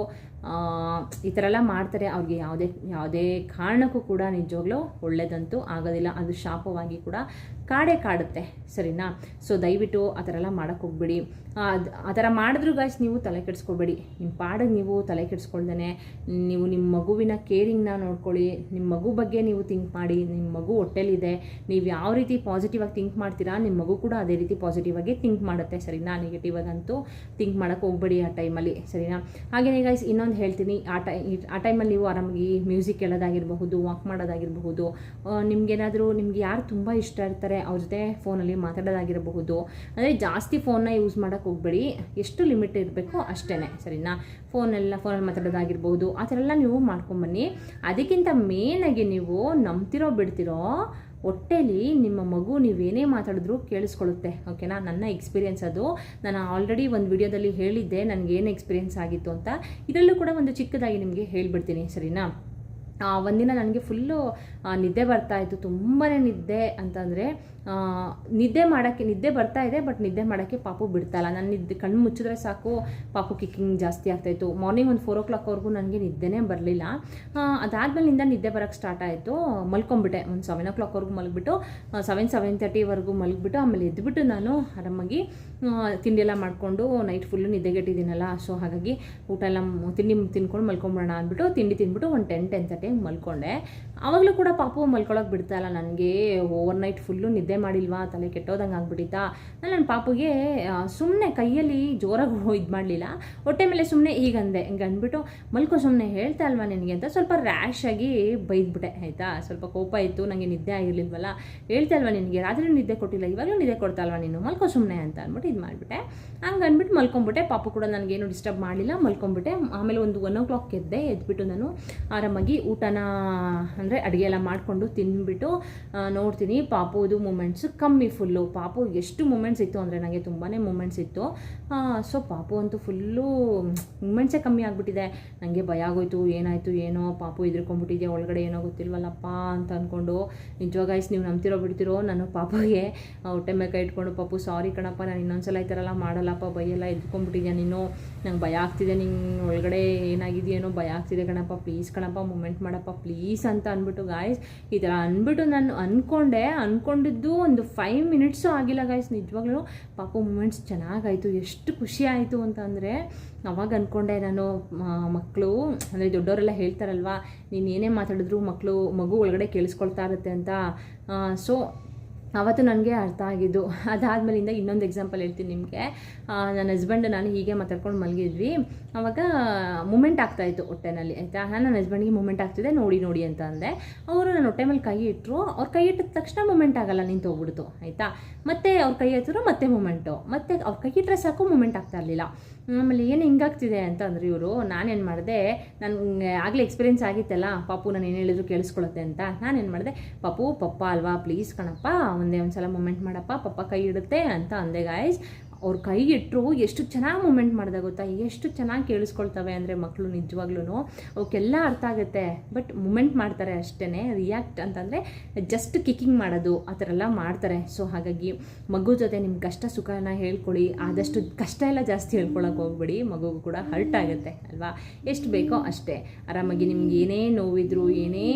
ಈ ಥರ ಎಲ್ಲ ಮಾಡ್ತಾರೆ ಅವ್ರಿಗೆ ಯಾವುದೇ ಕಾರಣಕ್ಕೂ ಕೂಡ ನಿಜವಾಗ್ಲೂ ಒಳ್ಳೇದಂತೂ ಆಗೋದಿಲ್ಲ, ಅದು ಶಾಪವಾಗಿ ಕೂಡ ಕಾಡುತ್ತೆ, ಸರಿನಾ? ಸೊ ದಯವಿಟ್ಟು ಆ ಥರ ಎಲ್ಲ ಮಾಡೋಕ್ಕೆ ಹೋಗ್ಬೇಡಿ. ಆ ಥರ ಮಾಡಿದ್ರು ಗಾಯ್ಸ್ ನೀವು ತಲೆ ಕೆಡಿಸ್ಕೊಬೇಡಿ, ನಿಮ್ಮ ಪಾಡಿಗೆ ನೀವು ತಲೆ ಕೆಡಿಸ್ಕೊಳ್ದೇ ನೀವು ನಿಮ್ಮ ಮಗುವಿನ ಕೇರಿಂಗ್ನ ನೋಡ್ಕೊಳ್ಳಿ, ನಿಮ್ಮ ಮಗು ಬಗ್ಗೆ ನೀವು ಥಿಂಕ್ ಮಾಡಿ. ನಿಮ್ಮ ಮಗು ಹೊಟ್ಟೆಲಿದೆ, ನೀವು ಯಾವ ರೀತಿ ಪಾಸಿಟಿವ್ ಆಗಿ ಥಿಂಕ್ ಮಾಡ್ತೀರಾ ನಿಮ್ಮ ಮಗು ಕೂಡ ಅದೇ ರೀತಿ ಪಾಸಿಟಿವ್ ಆಗಿ ಥಿಂಕ್ ಮಾಡುತ್ತೆ, ಸರಿನಾ? ನೆಗೆಟಿವ್ ಆಗಂತೂ ಥಿಂಕ್ ಮಾಡೋಕ್ಕೆ ಹೋಗ್ಬೇಡಿ ಆ ಟೈಮಲ್ಲಿ, ಸರಿನಾ? ಹಾಗೆಯೇ ಗೈಸ್ ಇನ್ನೊಂದು ಹೇಳ್ತೀನಿ, ಆ ಟೈಮಲ್ಲಿ ನೀವು ಆರಾಮಾಗಿ ಮ್ಯೂಸಿಕ್ ಕೇಳೋದಾಗಿರಬಹುದು, ವಾಕ್ ಮಾಡೋದಾಗಿರಬಹುದು, ನಿಮ್ಗೆ ಯಾರು ತುಂಬ ಇಷ್ಟ ಇರ್ತಾರೆ ಅವ್ರ ಜೊತೆ ಫೋನಲ್ಲಿ ಮಾತಾಡೋದಾಗಿರಬಹುದು. ಅಂದರೆ ಜಾಸ್ತಿ ಫೋನ್ನ ಯೂಸ್ ಮಾಡೋಕ್ಕೆ ಹೋಗ್ಬೇಡಿ, ಎಷ್ಟು ಲಿಮಿಟ್ ಇರಬೇಕು ಅಷ್ಟೇ, ಸರಿನಾ? ಫೋನಲ್ಲಿ ಮಾತಾಡೋದಾಗಿರ್ಬೋದು, ಆ ಥರ ಎಲ್ಲ ನೀವು ಮಾಡ್ಕೊಂಬನ್ನಿ. ಅದಕ್ಕಿಂತ ಮೇನಾಗಿ ನೀವು ನಂಬ್ತಿರೋ ಬಿಡ್ತಿರೋ ಹೊಟ್ಟೆಲಿ ನಿಮ್ಮ ಮಗು ನೀವೇನೇ ಮಾತಾಡಿದ್ರು ಕೇಳಿಸ್ಕೊಳ್ಳುತ್ತೆ, ಓಕೆನಾ? ನನ್ನ ಎಕ್ಸ್ಪೀರಿಯೆನ್ಸ್ ಅದು. ನಾನು ಆಲ್ರೆಡಿ ಒಂದು ವಿಡಿಯೋದಲ್ಲಿ ಹೇಳಿದ್ದೆ ನನಗೇನು ಎಕ್ಸ್ಪೀರಿಯೆನ್ಸ್ ಆಗಿತ್ತು ಅಂತ. ಇದರಲ್ಲೂ ಕೂಡ ಒಂದು ಚಿಕ್ಕದಾಗಿ ನಿಮಗೆ ಹೇಳ್ಬಿಡ್ತೀನಿ, ಸರಿನಾ? ಒಂದಿನ ನನಗೆ ಫುಲ್ಲು ನಿದ್ದೆ ಬರ್ತಾಯಿತ್ತು, ತುಂಬಾ ನಿದ್ದೆ ಅಂತಂದರೆ ನಿದ್ದೆ ಬರ್ತಾ ಇದೆ, ಬಟ್ ನಿದ್ದೆ ಮಾಡೋಕ್ಕೆ ಪಾಪು ಬಿಡ್ತಾಯಿಲ್ಲ. ನಾನು ಕಣ್ಣು ಮುಚ್ಚಿದ್ರೆ ಸಾಕು ಪಾಪು ಕಿಕ್ಕಿಂಗ್ ಜಾಸ್ತಿ ಆಗ್ತಾಯಿತ್ತು. ಮಾರ್ನಿಂಗ್ ಒಂದು 4 o'clockವರೆಗೂ ನನಗೆ ನಿದ್ದೆನೇ ಬರಲಿಲ್ಲ. ಅದಾದ್ಮೇಲಿಂದ ನಿದ್ದೆ ಬರೋಕ್ಕೆ ಸ್ಟಾರ್ಟ್ ಆಯಿತು. ಮಲ್ಕೊಂಬಿಟ್ಟೆ, ಒಂದು 7 o'clockವರೆಗೂ ಮಲಗಿಬಿಟ್ಟು 7:30ವರೆಗೂ ಮಲಗಿಬಿಟ್ಟು ಆಮೇಲೆ ಎದ್ದುಬಿಟ್ಟು ನಾನು ಆರಾಮಾಗಿ ತಿಂಡಿ ಎಲ್ಲ ಮಾಡಿಕೊಂಡು ನೈಟ್ ಫುಲ್ಲು ನಿದ್ದೆಗೆಟ್ಟಿದ್ದೀನಲ್ಲ, ಸೊ ಹಾಗಾಗಿ ಊಟ ಎಲ್ಲ ತಿಂಡಿ ತಿನ್ಕೊಂಡು ಮಲ್ಕೊಂಬಿಡೋಣ ಅಂದ್ಬಿಟ್ಟು ತಿಂಡಿ ತಿಂದ್ಬಿಟ್ಟು ಒಂದು 10-10:30 ಮಲ್ಕೊಂಡೆ. ಆವಾಗಲೂ ಕೂಡ ಪಾಪು ಮಲ್ಕೊಳಕ್ಕೆ ಬಿಡ್ತಾಯಿಲ್ಲ ನನಗೆ. ಓವರ್ ನೈಟ್ ಫುಲ್ಲು ನಿದ್ದೆ ಮಾಡಿಲ್ವಾ, ತಲೆ ಕೆಟ್ಟೋದಂಗೆ ಆಗ್ಬಿಟ್ಟಿತ್ತಾ. ನನ್ನ ಪಾಪುಗೆ ಸುಮ್ಮನೆ ಕೈಯಲ್ಲಿ ಜೋರಾಗಿ ಇದು ಮಾಡಲಿಲ್ಲ, ಹೊಟ್ಟೆ ಮೇಲೆ ಸುಮ್ಮನೆ ಹೀಗಂದೆ, ಹಿಂಗೆ ಅಂದ್ಬಿಟ್ಟು ಮಲ್ಕೋ ಸುಮ್ಮನೆ ಹೇಳ್ತಾ ಅಲ್ವಾ ನಿನಗೆ ಅಂತ ಸ್ವಲ್ಪ ರ್ಯಾಶಾಗಿ ಬೈದ್ಬಿಟ್ಟೆ, ಆಯಿತಾ? ಸ್ವಲ್ಪ ಕೋಪ ಇತ್ತು, ನನಗೆ ನಿದ್ದೆ ಆಗಿರಲಿಲ್ವಲ್ಲ, ಹೇಳ್ತಾ ಅಲ್ವಾ ನಿನಗೆ ರಾತ್ರಿ ನಿದ್ದೆ ಕೊಟ್ಟಿಲ್ಲ, ಇವಾಗಲೂ ನಿದ್ದೆ ಕೊಡ್ತಾ ಅಲ್ವಾ ನೀನು, ಮಲ್ಕೋ ಸುಮ್ಮನೆ ಅಂತ ಅಂದ್ಬಿಟ್ಟು ಇದು ಮಾಡಿಬಿಟ್ಟೆ. ಹಂಗೆ ಅಂದ್ಬಿಟ್ಟು ಮಲ್ಕೊಂಬಿಟ್ಟೆ. ಪಾಪು ಕೂಡ ನನಗೇನು ಡಿಸ್ಟರ್ಬ್ ಮಾಡಲಿಲ್ಲ, ಮಲ್ಕೊಂಬಿಟ್ಟೆ. ಆಮೇಲೆ ಒಂದು 1 o'clock ಎದ್ಬಿಟ್ಟು ನಾನು ಆರಾಮಾಗಿ ಊಟನ ಅಂದರೆ ಅಡುಗೆ ಎಲ್ಲ ಮಾಡಿಕೊಂಡು ತಿಂದ್ಬಿಟ್ಟು ನೋಡ್ತೀನಿ ಪಾಪುದು ಮೂಮೆಂಟ್ಸು ಕಮ್ಮಿ ಫುಲ್ಲು. ಪಾಪು ಎಷ್ಟು ಮೂಮೆಂಟ್ಸ್ ಇತ್ತು ಅಂದರೆ ನನಗೆ ತುಂಬಾ ಮೂಮೆಂಟ್ಸ್ ಇತ್ತು. ಸೊ ಪಾಪು ಅಂತೂ ಫುಲ್ಲು ಮೂಮೆಂಟ್ಸೇ ಕಮ್ಮಿ ಆಗಿಬಿಟ್ಟಿದೆ. ನನಗೆ ಭಯ ಆಗೋಯ್ತು, ಏನಾಯಿತು ಏನೋ ಪಾಪು ಹೆದರ್ಕೊಂಡ್ಬಿಟ್ಟಿದೆ, ಒಳಗಡೆ ಏನೋ ಗೊತ್ತಿಲ್ವಲ್ಲಪ್ಪ ಅಂತ ಅಂದ್ಕೊಂಡು. ನಿಜವಾಗೈಸ್ ನೀವು ನಂಬ್ತಿರೋ ಬಿಡ್ತಿರೋ, ನಾನು ಪಾಪುಗೆ ಹೊಟ್ಟೆ ಮೇಲೆ ಕೈ ಇಟ್ಕೊಂಡು ಪಾಪು ಸಾರಿ ಕಣಪ್ಪ, ನಾನು ಇನ್ನೊಂದ್ಸಲ ಈ ಥರ ಎಲ್ಲ ಮಾಡಲ್ಲಪ್ಪ, ಬೈಯೆಲ್ಲ ಎದ್ಕೊಂಡ್ಬಿಟ್ಟಿದ್ಯಾ ನೀನು, ನಂಗೆ ಭಯ ಆಗ್ತಿದೆ, ನಿಂಗೆ ಒಳಗಡೆ ಏನಾಗಿದೆಯೇನೋ ಭಯ ಆಗ್ತಿದೆ ಕಣಪ್ಪ, ಪ್ಲೀಸ್ ಕಣಪ್ಪ ಮೂಮೆಂಟ್ ಮಾಡಪ್ಪ ಪ್ಲೀಸ್ ಅಂತ ಅಂದ್ಬಿಟ್ಟು ಗಾಯ್ಸ್ ಈ ಥರ ಅಂದ್ಬಿಟ್ಟು ನಾನು ಅಂದ್ಕೊಂಡಿದ್ದು ಒಂದು 5 minutes ಆಗಿಲ್ಲ ಗಾಯ್ಸ್. ನಿಜವಾಗ್ಲೂ ಪಾಪು ಮೂಮೆಂಟ್ಸ್ ಚೆನ್ನಾಗಾಯಿತು, ಎಷ್ಟು ಖುಷಿ ಆಯಿತು ಅಂತ ಅಂದರೆ ಅವಾಗ ಅಂದ್ಕೊಂಡೆ ನಾನು, ಮಕ್ಕಳು ಅಂದರೆ ದೊಡ್ಡವರೆಲ್ಲ ಹೇಳ್ತಾರಲ್ವ, ನೀನು ಏನೇ ಮಾತಾಡಿದ್ರು ಮಗು ಒಳಗಡೆ ಕೇಳಿಸ್ಕೊಳ್ತಾ ಇರುತ್ತೆ ಅಂತ. ಸೊ ಆವತ್ತು ನನಗೆ ಅರ್ಥ ಆಗಿದ್ದು. ಅದಾದಮೇಲಿಂದ ಇನ್ನೊಂದು ಎಕ್ಸಾಂಪಲ್ ಹೇಳ್ತೀನಿ ನಿಮಗೆ. ನನ್ನ ಹಸ್ಬೆಂಡ್ ನಾನು ಹೀಗೆ ಮಾತಾಡ್ಕೊಂಡು ಮಲಗಿದ್ವಿ, ಆವಾಗ ಮೂಮೆಂಟ್ ಆಗ್ತಾಯಿತ್ತು ಹೊಟ್ಟೆನಲ್ಲಿ, ಆಯಿತಾ? ನಾನು ನನ್ನ ಹಸ್ಬೆಂಡ್ಗೆ ಮೂಮೆಂಟ್ ಆಗ್ತಿದೆ ನೋಡಿ ಅಂತ ಅಂದೆ. ಅವರು ನನ್ನ ಹೊಟ್ಟೆ ಮೇಲೆ ಕೈ ಇಟ್ಟರು. ಅವ್ರು ಕೈ ಇಟ್ಟಿದ ತಕ್ಷಣ ಮೂಮೆಂಟ್ ಆಗಲ್ಲ, ನಿಂತು ಹೋಗ್ಬಿಡ್ತು, ಆಯಿತಾ? ಮತ್ತೆ ಅವ್ರ ಕೈ ಎತ್ತಿದ್ರು ಮತ್ತೆ ಮೂಮೆಂಟು, ಮತ್ತೆ ಅವ್ರ ಕೈ ಇಟ್ಟರೆ ಸಾಕು ಮೂಮೆಂಟ್ ಆಗ್ತಾ ಇರಲಿಲ್ಲ. ಆಮೇಲೆ ಏನು ಹಿಂಗಾಗ್ತಿದೆ ಅಂತ ಅಂದ್ರೆ ಇವರು, ನಾನೇನು ಮಾಡಿದೆ, ನನಗೆ ಆಗಲೇ ಎಕ್ಸ್ಪೀರಿಯೆನ್ಸ್ ಆಗಿತ್ತಲ್ಲ, ಪಾಪು ನಾನು ಏನು ಹೇಳಿದ್ರು ಕೇಳಿಸ್ಕೊಳುತ್ತೆ ಅಂತ. ನಾನೇನು ಮಾಡಿದೆ, ಪಾಪು ಪಪ್ಪ ಅಲ್ವಾ ಪ್ಲೀಸ್ ಕಣಪ್ಪ ಒಂದೇ ಒಂದು ಸಲ ಮೂಮೆಂಟ್ ಮಾಡಪ್ಪ, ಪಪ್ಪ ಕೈ ಇಡುತ್ತೆ ಅಂತ ಅಂದೆ ಗಾಯ್ಸ್. ಅವ್ರ ಕೈ ಇಟ್ಟರು, ಎಷ್ಟು ಚೆನ್ನಾಗಿ ಮೂಮೆಂಟ್ ಮಾಡಿದೆ ಗೊತ್ತಾ, ಎಷ್ಟು ಚೆನ್ನಾಗಿ ಕೇಳಿಸ್ಕೊಳ್ತವೆ ಅಂದರೆ ಮಕ್ಕಳು. ನಿಜವಾಗ್ಲೂ ಅವಕ್ಕೆಲ್ಲ ಅರ್ಥ ಆಗುತ್ತೆ, ಬಟ್ ಮೂಮೆಂಟ್ ಮಾಡ್ತಾರೆ ಅಷ್ಟೇ. ರಿಯಾಕ್ಟ್ ಅಂತಂದರೆ ಜಸ್ಟ್ ಕಿಕ್ಕಿಂಗ್ ಮಾಡೋದು ಆ ಥರ ಎಲ್ಲ ಮಾಡ್ತಾರೆ. ಸೊ ಹಾಗಾಗಿ ಮಗು ಜೊತೆ ನಿಮ್ಮ ಕಷ್ಟ ಸುಖನ ಹೇಳ್ಕೊಳ್ಳಿ, ಆದಷ್ಟು ಕಷ್ಟ ಎಲ್ಲ ಜಾಸ್ತಿ ಹೇಳ್ಕೊಳಕ್ಕೆ ಹೋಗ್ಬೇಡಿ, ಮಗುಗೂ ಕೂಡ ಹರ್ಟ್ ಆಗುತ್ತೆ ಅಲ್ವಾ? ಎಷ್ಟು ಬೇಕೋ ಅಷ್ಟೇ ಆರಾಮಾಗಿ. ನಿಮ್ಗೆ ಏನೇ ನೋವಿದ್ರು, ಏನೇ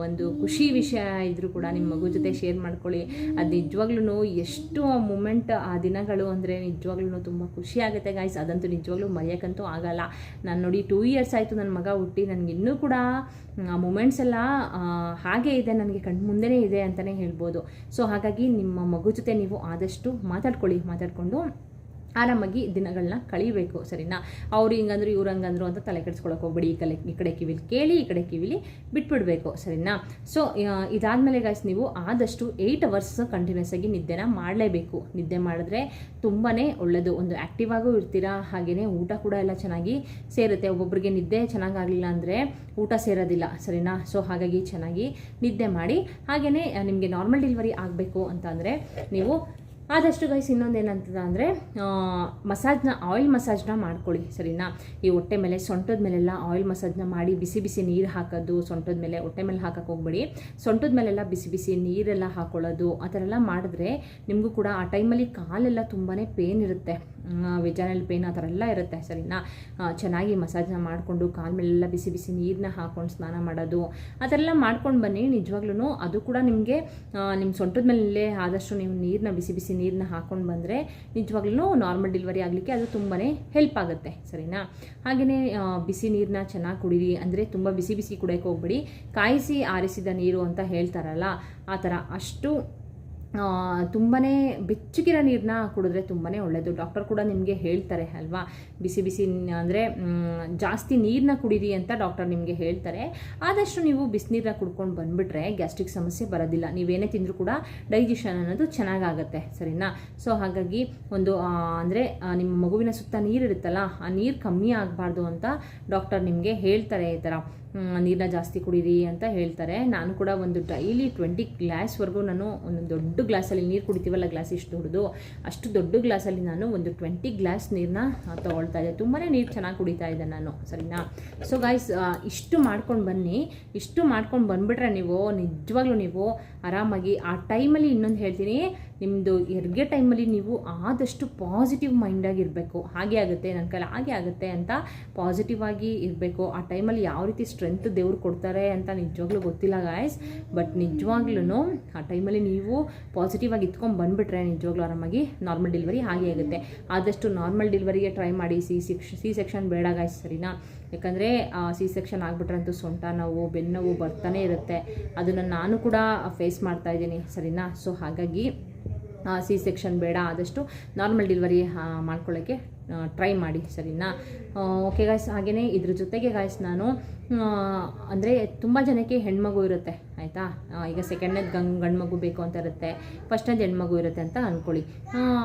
ಒಂದು ಖುಷಿ ವಿಷಯ ಇದ್ದರೂ ಕೂಡ ನಿಮ್ಮ ಮಗು ಜೊತೆ ಶೇರ್ ಮಾಡ್ಕೊಳ್ಳಿ. ಅದು ನಿಜವಾಗ್ಲೂ ಎಷ್ಟು ಮೂಮೆಂಟ್ ಆ ದಿನಗಳು ಅಂದರೆ ನಿಜವಾಗ್ಲೂ ತುಂಬ ಖುಷಿ ಆಗುತ್ತೆ ಗಾಯ್ಸ್. ಅದಂತೂ ನಿಜವಾಗ್ಲೂ ಮರೆಯೋಕ್ಕಂತೂ ಆಗಲ್ಲ. ನಾನು ನೋಡಿ 2 ಇಯರ್ಸ್ ಆಯಿತು ನನ್ನ ಮಗ ಹುಟ್ಟಿ, ನನಗಿನ್ನೂ ಕೂಡ ಆ ಮೂಮೆಂಟ್ಸ್ ಎಲ್ಲ ಹಾಗೇ ಇದೆ, ನನಗೆ ಕಣ್ಣು ಮುಂದೆನೇ ಇದೆ ಅಂತಲೇ ಹೇಳ್ಬೋದು. ಸೊ ಹಾಗಾಗಿ ನಿಮ್ಮ ಮಗು ಜೊತೆ ನೀವು ಆದಷ್ಟು ಮಾತಾಡ್ಕೊಂಡು ಆರಾಮಾಗಿ ದಿನಗಳನ್ನ ಕಳಿಬೇಕು, ಸರಿನಾ. ಅವ್ರು ಹಿಂಗಂದ್ರು ಇವ್ರು ಹಂಗಂದ್ರು ಅಂತ ತಲೆ ಕೆಡಿಸ್ಕೊಳಕ್ಕೆ ಹೋಗ್ಬೇಡಿ. ಈ ಕಡೆ ಕಿವಿಲಿ ಕೇಳಿ, ಈ ಕಡೆ ಕಿವಿಲಿ ಬಿಟ್ಬಿಡ್ಬೇಕು, ಸರಿನಾ. ಸೊ ಇದಾದಮೇಲೆ ಗಾಯ್ಸ್ ನೀವು ಆದಷ್ಟು 8 ಅವರ್ಸ್ ಕಂಟಿನ್ಯೂಸ್ ಆಗಿ ನಿದ್ದೆನ ಮಾಡಲೇಬೇಕು. ನಿದ್ದೆ ಮಾಡಿದ್ರೆ ತುಂಬಾ ಒಳ್ಳೆಯದು. ಒಂದು ಆ್ಯಕ್ಟಿವ್ ಆಗೂ ಇರ್ತೀರಾ, ಹಾಗೆಯೇ ಊಟ ಕೂಡ ಎಲ್ಲ ಚೆನ್ನಾಗಿ ಸೇರುತ್ತೆ. ಒಬ್ಬೊಬ್ಬರಿಗೆ ನಿದ್ದೆ ಚೆನ್ನಾಗಾಗಲಿಲ್ಲ ಅಂದರೆ ಊಟ ಸೇರೋದಿಲ್ಲ, ಸರಿನಾ. ಸೊ ಹಾಗಾಗಿ ಚೆನ್ನಾಗಿ ನಿದ್ದೆ ಮಾಡಿ. ಹಾಗೆಯೇ ನಿಮಗೆ ನಾರ್ಮಲ್ ಡೆಲಿವರಿ ಆಗಬೇಕು ಅಂತ ಅಂದರೆ ನೀವು ಆದಷ್ಟು ಗೈಸ್ ಇನ್ನೊಂದೇನಂತದ ಅಂದರೆ ಆಯಿಲ್ ಮಸಾಜ್ನ ಮಾಡ್ಕೊಳ್ಳಿ, ಸರಿನಾ. ಈ ಹೊಟ್ಟೆ ಮೇಲೆ ಸೊಂಟದ ಮೇಲೆಲ್ಲ ಆಯಿಲ್ ಮಸಾಜ್ನ ಮಾಡಿ ಬಿಸಿ ನೀರು ಹಾಕೋದು, ಸೊಂಟದ ಮೇಲೆ ಹೊಟ್ಟೆ ಮೇಲೆ ಹಾಕಕ್ಕೆ ಹೋಗ್ಬೇಡಿ. ಸೊಂಟದ ಮೇಲೆಲ್ಲ ಬಿಸಿ ನೀರೆಲ್ಲ ಹಾಕೊಳ್ಳೋದು, ಆ ಥರ ಎಲ್ಲ ಮಾಡಿದ್ರೆ ನಿಮಗೂ ಕೂಡ ಆ ಟೈಮಲ್ಲಿ ಕಾಲೆಲ್ಲ ತುಂಬಾ ಪೇನ್ ಇರುತ್ತೆ, ವೆಜಾನಲ್ ಪೇನ್ ಆ ಥರ ಎಲ್ಲ ಇರುತ್ತೆ, ಸರಿನಾ. ಚೆನ್ನಾಗಿ ಮಸಾಜ್ನ ಮಾಡಿಕೊಂಡು ಕಾಲ ಮೇಲೆಲ್ಲ ಬಿಸಿ ನೀರನ್ನ ಹಾಕ್ಕೊಂಡು ಸ್ನಾನ ಮಾಡೋದು, ಆ ಥರ ಎಲ್ಲ ಮಾಡ್ಕೊಂಡು ಬನ್ನಿ. ನಿಜವಾಗ್ಲೂ ಅದು ಕೂಡ ನಿಮಗೆ ನಿಮ್ಮ ಸೊಂಟದ ಮೇಲೆ ಆದಷ್ಟು ನೀವು ನೀರನ್ನ ಬಿಸಿ ನೀರನ್ನ ಹಾಕ್ಕೊಂಡು ಬಂದರೆ ನಿಜವಾಗ್ಲೂ ನಾರ್ಮಲ್ ಡೆಲಿವರಿ ಆಗಲಿಕ್ಕೆ ಅದು ತುಂಬಾ ಹೆಲ್ಪ್ ಆಗುತ್ತೆ, ಸರಿನಾ. ಹಾಗೆಯೇ ಬಿಸಿ ನೀರನ್ನ ಚೆನ್ನಾಗಿ ಕುಡೀರಿ. ಅಂದರೆ ತುಂಬ ಬಿಸಿ ಕುಡಿಯೋಕ್ಕೆ ಹೋಗ್ಬಿಡಿ. ಕಾಯಿಸಿ ಆರಿಸಿದ ನೀರು ಅಂತ ಹೇಳ್ತಾರಲ್ಲ, ಆ ಥರ ಅಷ್ಟು ತುಂಬಾ ಬೆಚ್ಚಗಿರೋ ನೀರನ್ನ ಕುಡಿದ್ರೆ ತುಂಬಾ ಒಳ್ಳೆಯದು. ಡಾಕ್ಟರ್ ಕೂಡ ನಿಮಗೆ ಹೇಳ್ತಾರೆ ಅಲ್ವಾ, ಬಿಸಿ ಅಂದರೆ ಜಾಸ್ತಿ ನೀರನ್ನ ಕುಡೀರಿ ಅಂತ ಡಾಕ್ಟರ್ ನಿಮಗೆ ಹೇಳ್ತಾರೆ. ಆದಷ್ಟು ನೀವು ಬಿಸಿನೀರನ್ನ ಕುಡ್ಕೊಂಡು ಬಂದುಬಿಟ್ರೆ ಗ್ಯಾಸ್ಟ್ರಿಕ್ ಸಮಸ್ಯೆ ಬರೋದಿಲ್ಲ. ನೀವೇನೇ ತಿಂದರೂ ಕೂಡ ಡೈಜೆಷನ್ ಅನ್ನೋದು ಚೆನ್ನಾಗಾಗುತ್ತೆ, ಸರಿನಾ. ಸೊ ಹಾಗಾಗಿ ಅಂದರೆ ನಿಮ್ಮ ಮಗುವಿನ ಸುತ್ತ ನೀರಿರುತ್ತಲ್ಲ, ಆ ನೀರು ಕಮ್ಮಿ ಆಗಬಾರ್ದು ಅಂತ ಡಾಕ್ಟರ್ ನಿಮಗೆ ಹೇಳ್ತಾರೆ. ಈ ಥರ ನೀರನ್ನ ಜಾಸ್ತಿ ಕುಡೀರಿ ಅಂತ ಹೇಳ್ತಾರೆ. ನಾನು ಕೂಡ ಒಂದು ಡೈಲಿ 20 ಗ್ಲಾಸ್ವರೆಗೂ ನಾನು ಒಂದು ದೊಡ್ಡ ಗ್ಲಾಸಲ್ಲಿ ನೀರು ಕುಡಿತೀವಲ್ಲ, ಗ್ಲಾಸ್ ಇಷ್ಟು ದೊಡ್ಡದು, ಅಷ್ಟು ದೊಡ್ಡ ಗ್ಲಾಸಲ್ಲಿ ನಾನು ಒಂದು 20 ಗ್ಲಾಸ್ ನೀರನ್ನ ತೊಗೊಳ್ತಾ ಇದ್ದೆ. ತುಂಬಾ ನೀರು ಚೆನ್ನಾಗಿ ಕುಡಿತಾ ಇದ್ದೆ ನಾನು, ಸರಿನಾ. ಸೊ ಗಾಯ್ಸ್ ಇಷ್ಟು ಮಾಡ್ಕೊಂಡು ಬನ್ನಿ. ಇಷ್ಟು ಮಾಡ್ಕೊಂಡು ಬಂದುಬಿಟ್ರೆ ನೀವು ನಿಜವಾಗ್ಲೂ ನೀವು ಆರಾಮಾಗಿ ಆ ಟೈಮಲ್ಲಿ ಇನ್ನೊಂದು ಹೇಳ್ತೀನಿ, ನಿಮ್ಮದು ಹೆರಿಗೆ ಟೈಮಲ್ಲಿ ನೀವು ಆದಷ್ಟು ಪಾಸಿಟಿವ್ ಮೈಂಡಾಗಿರಬೇಕು. ಹಾಗೆ ಆಗುತ್ತೆ, ನನ್ನ ಕೈಲಿ ಹಾಗೆ ಆಗುತ್ತೆ ಅಂತ ಪಾಸಿಟಿವ್ ಆಗಿ ಇರಬೇಕು. ಆ ಟೈಮಲ್ಲಿ ಯಾವ ರೀತಿ ಸ್ಟ್ರೆಂತ್ ದೇವ್ರು ಕೊಡ್ತಾರೆ ಅಂತ ನಿಜವಾಗ್ಲೂ ಗೊತ್ತಿಲ್ಲ ಗಾಯ್ಸ್. ಬಟ್ ನಿಜವಾಗ್ಲೂ ಆ ಟೈಮಲ್ಲಿ ನೀವು ಪಾಸಿಟಿವ್ ಆಗಿ ಇತ್ಕೊಂಡು ಬಂದುಬಿಟ್ರೆ ನಿಜವಾಗ್ಲೂ ಆರಾಮಾಗಿ ನಾರ್ಮಲ್ ಡೆಲಿವರಿ ಹಾಗೆ ಆಗುತ್ತೆ. ಆದಷ್ಟು ನಾರ್ಮಲ್ ಡೆಲಿವರಿಗೆ ಟ್ರೈ ಮಾಡಿ. ಸಿ ಸೆಕ್ಷನ್ ಬೇಡ ಗಾಯ್ಸ್, ಸರಿನಾ. ಯಾಕಂದರೆ ಸಿ ಸೆಕ್ಷನ್ ಆಗಿಬಿಟ್ರಂತೂ ಸೊಂಟ ನೋವು, ಬೆನ್ನು ನೋವು ಬರ್ತಾನೆ ಇರುತ್ತೆ. ಅದನ್ನು ನಾನು ಕೂಡ ಫೇಸ್ ಮಾಡ್ತಾಯಿದ್ದೀನಿ, ಸರಿನಾ. ಸೊ ಹಾಗಾಗಿ ಸಿ ಸೆಕ್ಷನ್ ಬೇಡ, ಆದಷ್ಟು ನಾರ್ಮಲ್ ಡೆಲಿವರಿ ಮಾಡ್ಕೊಳ್ಳೋಕ್ಕೆ ಟ್ರೈ ಮಾಡಿ, ಸರಿನಾ. Okay guys. ಹಾಗೆಯೇ ಇದ್ರ ಜೊತೆಗೆ ಗಾಯ್ಸ್ ನಾನು ಅಂದರೆ ತುಂಬ ಜನಕ್ಕೆ ಹೆಣ್ಮಗು ಇರುತ್ತೆ, ಆಯಿತಾ. ಈಗ ಸೆಕೆಂಡ್ನೇದು ಗಂಡು ಮಗು ಬೇಕು ಅಂತ ಇರುತ್ತೆ, ಫಸ್ಟ್ನೇದು ಹೆಣ್ಮಗು ಇರುತ್ತೆ ಅಂತ ಅಂದ್ಕೊಳ್ಳಿ.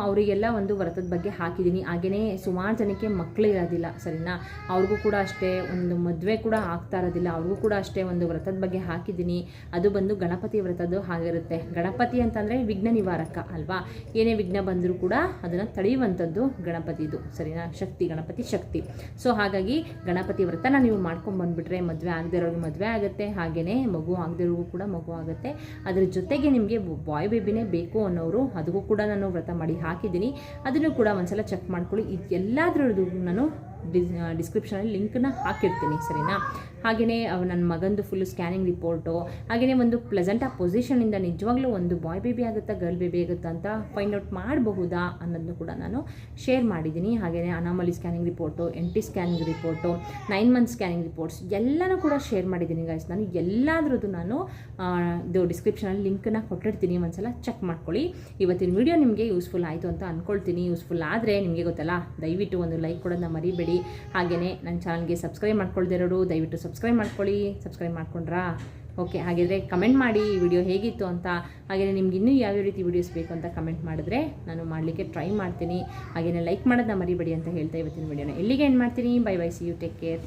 ಅವರಿಗೆಲ್ಲ ಒಂದು ವ್ರತದ ಬಗ್ಗೆ ಹಾಕಿದ್ದೀನಿ. ಹಾಗೆಯೇ ಸುಮಾರು ಜನಕ್ಕೆ ಮಕ್ಕಳು ಇರೋದಿಲ್ಲ, ಸರಿನಾ. ಅವ್ರಿಗೂ ಕೂಡ ಅಷ್ಟೇ ಒಂದು ಮದುವೆ ಕೂಡ ಆಗ್ತಾ ಇರೋದಿಲ್ಲ, ಅವ್ರಿಗೂ ಕೂಡ ಅಷ್ಟೇ ಒಂದು ವ್ರತದ ಬಗ್ಗೆ ಹಾಕಿದ್ದೀನಿ. ಅದು ಬಂದು ಗಣಪತಿ ವ್ರತದ್ದು ಆಗಿರುತ್ತೆ. ಗಣಪತಿ ಅಂತಂದರೆ ವಿಘ್ನ ನಿವಾರಕ ಅಲ್ವಾ. ಏನೇ ವಿಘ್ನ ಬಂದರೂ ಕೂಡ ಅದನ್ನು ತಡೆಯುವಂಥದ್ದು ಗಣಪತಿದು, ಸರಿನಾ. ಗಣಪತಿ ಶಕ್ತಿ. ಸೊ ಹಾಗಾಗಿ ಗಣಪತಿ ವ್ರತನ ನೀವು ಮಾಡ್ಕೊಂಡು ಬಂದುಬಿಟ್ರೆ ಮದುವೆ ಆಗದೆ ಇರೋರಿಗೆ ಮದುವೆ ಆಗುತ್ತೆ, ಹಾಗೆಯೇ ಮಗು ಆಗದೆ ಇರೋರಿಗೂ ಕೂಡ ಮಗು ಆಗುತ್ತೆ. ಅದರ ಜೊತೆಗೆ ನಿಮಗೆ ಬಾಯ್ ಬೇಬಿನೇ ಬೇಕು ಅನ್ನೋರು ಅದಕ್ಕೂ ಕೂಡ ನಾನು ವ್ರತ ಮಾಡಿ ಹಾಕಿದ್ದೀನಿ. ಅದನ್ನು ಕೂಡ ಒಂದ್ಸಲ ಚೆಕ್ ಮಾಡ್ಕೊಳ್ಳಿ. ಎಲ್ಲಾದ್ರದ್ದು ನಾನು ಡಿಸ್ಕ್ರಿಪ್ಷನಲ್ಲಿ ಲಿಂಕ್ನ ಹಾಕಿರ್ತೀನಿ, ಸರಿನಾ. ಹಾಗೆಯೇ ನನ್ನ ಮಗಂದು ಫುಲ್ಲು ಸ್ಕ್ಯಾನಿಂಗ್ ರಿಪೋರ್ಟು, ಹಾಗೆಯೇ ಒಂದು ಪ್ಲೆಸೆಂಟ್ ಆ ಪೊಸಿಷನಿಂದ ನಿಜವಾಗ್ಲೂ ಒಂದು ಬಾಯ್ ಬೇಬಿ ಆಗುತ್ತಾ ಗರ್ಲ್ ಬೇಬಿ ಆಗುತ್ತಾ ಅಂತ ಫೈಂಡ್ ಔಟ್ ಮಾಡಬಹುದಾ ಅನ್ನೋದನ್ನು ಕೂಡ ನಾನು ಶೇರ್ ಮಾಡಿದ್ದೀನಿ. ಹಾಗೆಯೇ anomaly scanning report, NT scanning report, 9 month scanning reports ಎಲ್ಲನೂ ಕೂಡ ಶೇರ್ ಮಾಡಿದ್ದೀನಿ ಗೈಸ್. ನಾನು ಎಲ್ಲಾದ್ರದ್ದು ನಾನು ಇದು ಡಿಸ್ಕ್ರಿಪ್ಷನಲ್ಲಿ ಲಿಂಕನ್ನ ಕೊಟ್ಟಿರ್ತೀನಿ, ಒಂದ್ಸಲ ಚೆಕ್ ಮಾಡ್ಕೊಳ್ಳಿ. ಇವತ್ತಿನ ವಿಡಿಯೋ ನಿಮಗೆ ಯೂಸ್ಫುಲ್ ಆಯಿತು ಅಂತ ಅಂದ್ಕೊಳ್ತೀನಿ. ಯೂಸ್ಫುಲ್ ಆದರೆ ನಿಮಗೆ ಗೊತ್ತಲ್ಲ, ದಯವಿಟ್ಟು ಒಂದು ಲೈಕ್ ಕೊಡೋದನ್ನ ಮರಿಬೇಡಿ. ಹಾಗೆಯೇ ನನ್ನ ಚಾನಲ್ಗೆ ಸಬ್ಸ್ಕ್ರೈಬ್ ಮಾಡ್ಕೊಳ್ದಿರೋರು ದಯವಿಟ್ಟು ಸಬ್ಸ್ಕ್ರೈಬ್ ಮಾಡ್ಕೊಳ್ಳಿ. ಸಬ್ಸ್ಕ್ರೈಬ್ ಮಾಡ್ಕೊಂಡ್ರಾ? ಓಕೆ. ಹಾಗಿದ್ರೆ ಕಮೆಂಟ್ ಮಾಡಿ ಈ ವಿಡಿಯೋ ಹೇಗಿತ್ತು ಅಂತ. ಹಾಗೆಯೇ ನಿಮ್ಗೆ ಇನ್ನೂ ಯಾವ್ಯಾವ ರೀತಿ ವೀಡಿಯೋಸ್ ಬೇಕು ಅಂತ ಕಮೆಂಟ್ ಮಾಡಿದ್ರೆ ನಾನು ಮಾಡಲಿಕ್ಕೆ ಟ್ರೈ ಮಾಡ್ತೀನಿ. ಹಾಗೆಯೇ ಲೈಕ್ ಮಾಡೋದನ್ನ ಮರಿಬೇಡಿ ಅಂತ ಹೇಳ್ತಾ ಇವತ್ತಿನ ವಿಡಿಯೋನ ಎಲ್ಲಿಗೆ ಎಂಡ್ ಮಾಡ್ತೀನಿ. Bye bye, see you, take care.